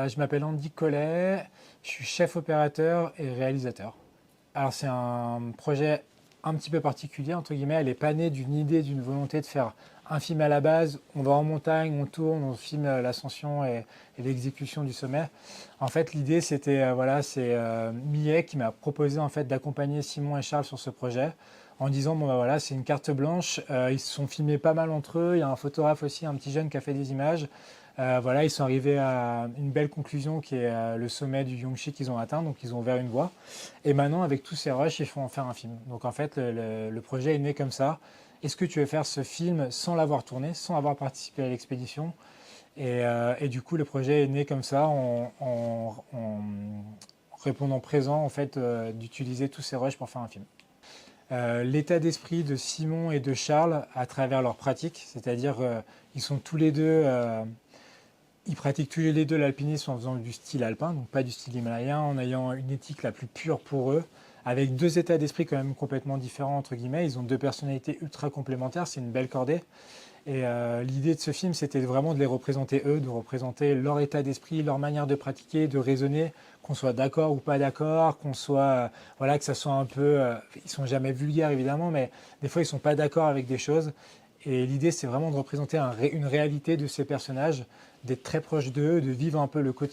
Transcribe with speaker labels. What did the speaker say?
Speaker 1: Je m'appelle Andy Collet, je suis chef opérateur et réalisateur. Alors c'est un projet un petit peu particulier, entre guillemets, elle n'est pas née d'une idée, d'une volonté de faire un film à la base, on va en montagne, on tourne, on filme l'ascension et l'exécution du sommet. En fait l'idée c'était, c'est Millet qui m'a proposé en fait d'accompagner Simon et Charles sur ce projet en disant bon bah voilà c'est une carte blanche, ils se sont filmés pas mal entre eux, il y a un photographe aussi, un petit jeune qui a fait des images. Voilà, ils sont arrivés à une belle conclusion qui est le sommet du Yongshi qu'ils ont atteint, donc ils ont ouvert une voie. Et maintenant, avec tous ces rushs, ils font en faire un film. Donc en fait, le projet est né comme ça. Est-ce que tu veux faire ce film sans l'avoir tourné, sans avoir participé à l'expédition et du coup, le projet est né comme ça, en répondant présent, en fait, d'utiliser tous ces rushs pour faire un film. L'état d'esprit de Simon et de Charles à travers leur pratique, c'est-à-dire ils sont tous les deux ils pratiquent tous les deux l'alpinisme en faisant du style alpin, donc pas du style himalayen, en ayant une éthique la plus pure pour eux, avec deux états d'esprit quand même complètement différents, entre guillemets. Ils ont deux personnalités ultra complémentaires, c'est une belle cordée. Et l'idée de ce film, c'était vraiment de les représenter eux, de représenter leur état d'esprit, leur manière de pratiquer, de raisonner, qu'on soit d'accord ou pas d'accord, qu'on soit, voilà, que ça soit un peu, ils sont jamais vulgaires évidemment, mais des fois ils sont pas d'accord avec des choses. Et l'idée, c'est vraiment de représenter une réalité de ces personnages, d'être très proche d'eux, de vivre un peu le quotidien.